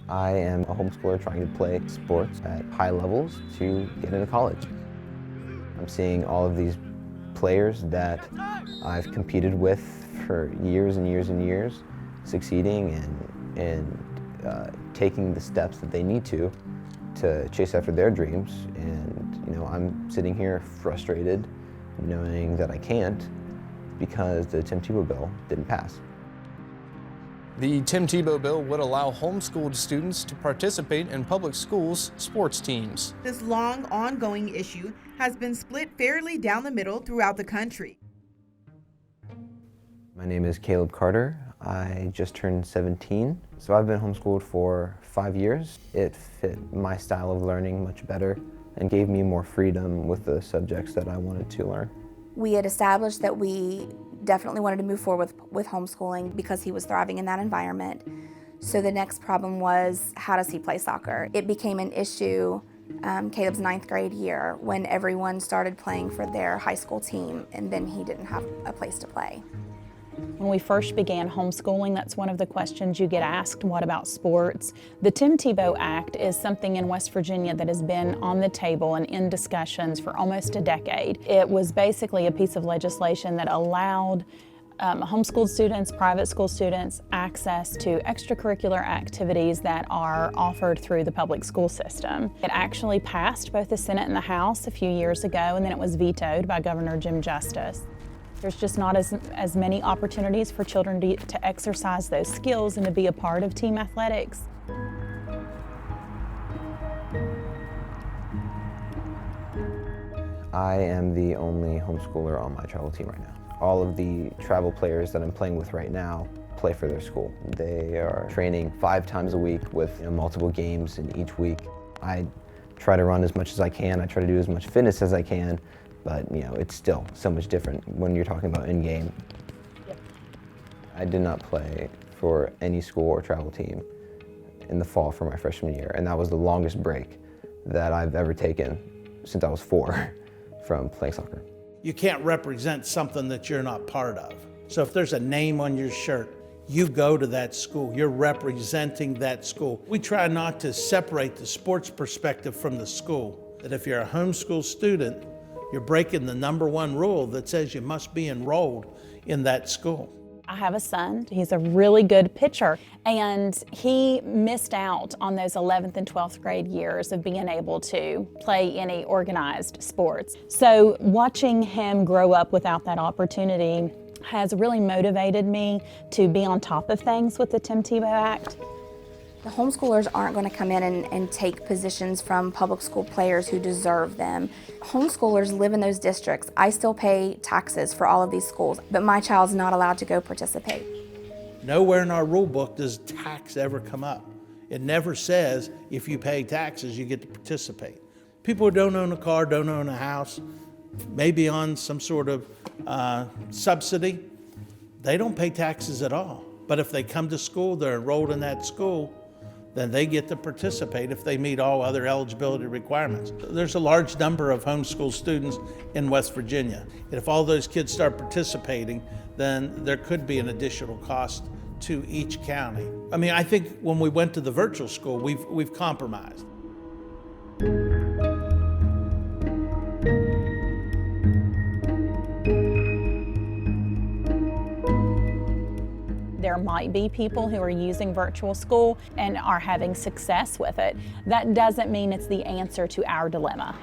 I am a homeschooler trying to play sports at high levels to get into college. I'm seeing all of these players that I've competed with for years and years and years succeeding and taking the steps that they need to chase after their dreams. And I'm sitting here frustrated knowing that I can't because the Tim Tebow Bill didn't pass. The Tim Tebow Bill would allow homeschooled students to participate in public schools' sports teams. This long, ongoing issue has been split fairly down the middle throughout the country. My name is Caleb Carter. I just turned 17, so I've been homeschooled for 5 years. It fit my style of learning much better and gave me more freedom with the subjects that I wanted to learn. We had established that we definitely wanted to move forward with homeschooling because he was thriving in that environment. So the next problem was, how does he play soccer? It became an issue Caleb's 9th grade year when everyone started playing for their high school team, and then he didn't have a place to play. When we first began homeschooling, that's one of the questions you get asked, what about sports? The Tim Tebow Act is something in West Virginia that has been on the table and in discussions for almost a decade. It was basically a piece of legislation that allowed homeschooled students, private school students, access to extracurricular activities that are offered through the public school system. It actually passed both the Senate and the House a few years ago, and then it was vetoed by Governor Jim Justice. There's just not as many opportunities for children to exercise those skills and to be a part of team athletics. I am the only homeschooler on my travel team right now. All of the travel players that I'm playing with right now play for their school. They are training 5 times a week with multiple games in each week. I try to run as much as I can. I try to do as much fitness as I can. But it's still so much different when you're talking about in-game. Yep. I did not play for any school or travel team in the fall for my freshman year, and that was the longest break that I've ever taken since I was 4 from playing soccer. You can't represent something that you're not part of. So if there's a name on your shirt, you go to that school, you're representing that school. We try not to separate the sports perspective from the school, that if you're a homeschool student, you're breaking the #1 rule that says you must be enrolled in that school. I have a son, he's a really good pitcher, and he missed out on those 11th and 12th grade years of being able to play any organized sports. So watching him grow up without that opportunity has really motivated me to be on top of things with the Tim Tebow Act. The homeschoolers aren't going to come in and take positions from public school players who deserve them. Homeschoolers live in those districts. I still pay taxes for all of these schools, but my child's not allowed to go participate. Nowhere in our rule book does tax ever come up. It never says if you pay taxes, you get to participate. People who don't own a car, don't own a house, maybe on some sort of subsidy, they don't pay taxes at all. But if they come to school, they're enrolled in that school, then they get to participate if they meet all other eligibility requirements. There's a large number of homeschool students in West Virginia. And if all those kids start participating, then there could be an additional cost to each county. I mean, I think when we went to the virtual school, we've compromised. There might be people who are using virtual school and are having success with it. That doesn't mean it's the answer to our dilemma.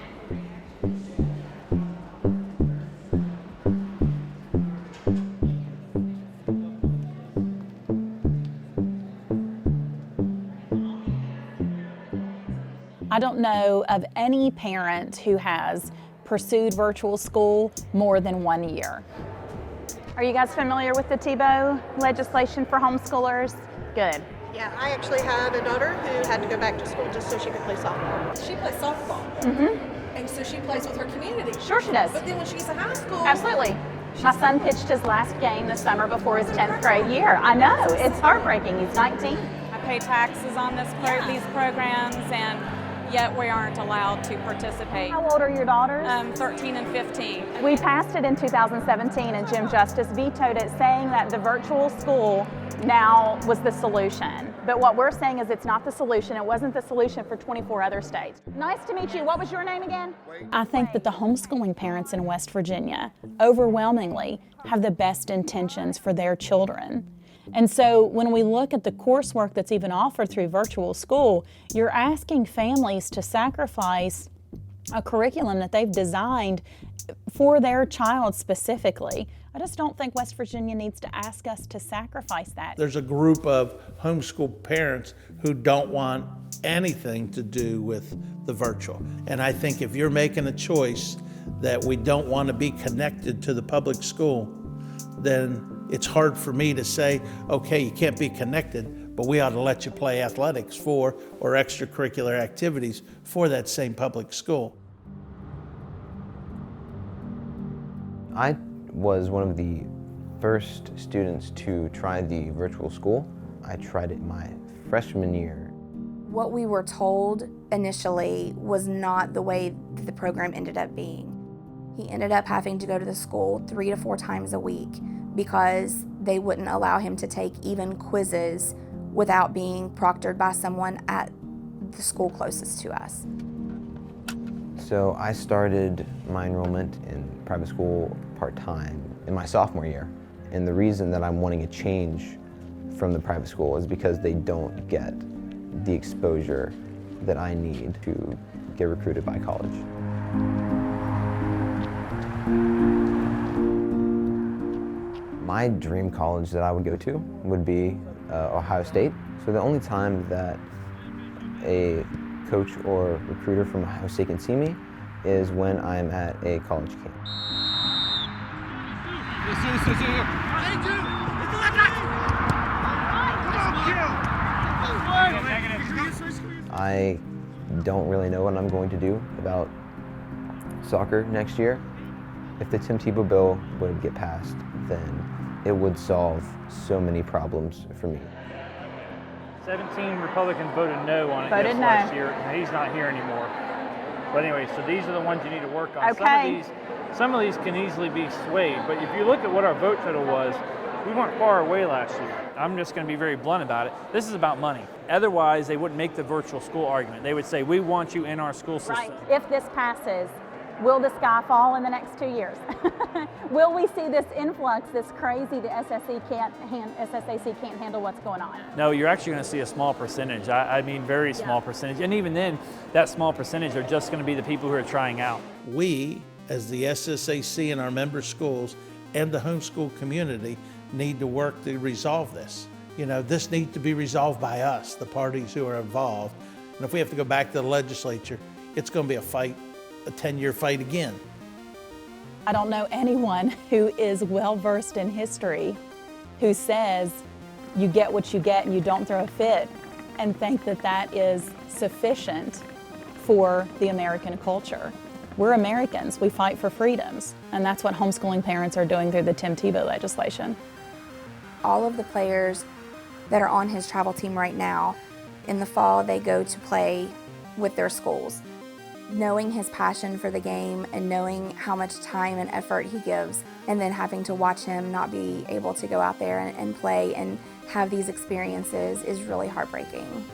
I don't know of any parent who has pursued virtual school more than 1 year. Are you guys familiar with the Tebow legislation for homeschoolers? Good. Yeah, I actually had a daughter who had to go back to school just so she could play softball. She plays softball. Mm-hmm. And so she plays with her community. Sure she does. But then when she's in high school... Absolutely. My son pitched his last game this summer before his 10th grade year. I know, it's heartbreaking. He's 19. I pay taxes on these programs, and yet we aren't allowed to participate. How old are your daughters? 13 and 15. We passed it in 2017 and Jim Justice vetoed it, saying that the virtual school now was the solution. But what we're saying is it's not the solution. It wasn't the solution for 24 other states. Nice to meet you. What was your name again? I think that the homeschooling parents in West Virginia overwhelmingly have the best intentions for their children. And so when we look at the coursework that's even offered through virtual school, you're asking families to sacrifice a curriculum that they've designed for their child specifically. I just don't think West Virginia needs to ask us to sacrifice that. There's a group of homeschool parents who don't want anything to do with the virtual. And I think if you're making a choice that we don't want to be connected to the public school, then it's hard for me to say, okay, you can't be connected, but we ought to let you play athletics for or extracurricular activities for that same public school. I was one of the first students to try the virtual school. I tried it my freshman year. What we were told initially was not the way that the program ended up being. He ended up having to go to the school 3 to 4 times a week because they wouldn't allow him to take even quizzes without being proctored by someone at the school closest to us. So I started my enrollment in private school part-time in my sophomore year. And the reason that I'm wanting a change from the private school is because they don't get the exposure that I need to get recruited by college. My dream college that I would go to would be Ohio State. So the only time that a coach or recruiter from Ohio State can see me is when I'm at a college camp. I don't really know what I'm going to do about soccer next year. If the Tim Tebow Bill would get passed, then it would solve so many problems for me. 17 Republicans voted no on it last year, and he's not here anymore. But anyway, so these are the ones you need to work on. Okay. Some of these can easily be swayed, but if you look at what our vote total was, we weren't far away last year. I'm just going to be very blunt about it. This is about money. Otherwise, they wouldn't make the virtual school argument. They would say, we want you in our school system. Right. If this passes, will the sky fall in the next 2 years? Will we see this influx, this crazy, the SSAC can't handle what's going on? No, you're actually going to see a small percentage. I mean, very small percentage. And even then, that small percentage are just going to be the people who are trying out. We, as the SSAC and our member schools and the homeschool community, need to work to resolve this. You know, this needs to be resolved by us, the parties who are involved. And if we have to go back to the legislature, it's going to be a fight, a 10-year fight again. I don't know anyone who is well-versed in history who says you get what you get and you don't throw a fit and think that that is sufficient for the American culture. We're Americans, we fight for freedoms, and that's what homeschooling parents are doing through the Tim Tebow legislation. All of the players that are on his travel team right now, in the fall they go to play with their schools. Knowing his passion for the game and knowing how much time and effort he gives, and then having to watch him not be able to go out there and play and have these experiences is really heartbreaking.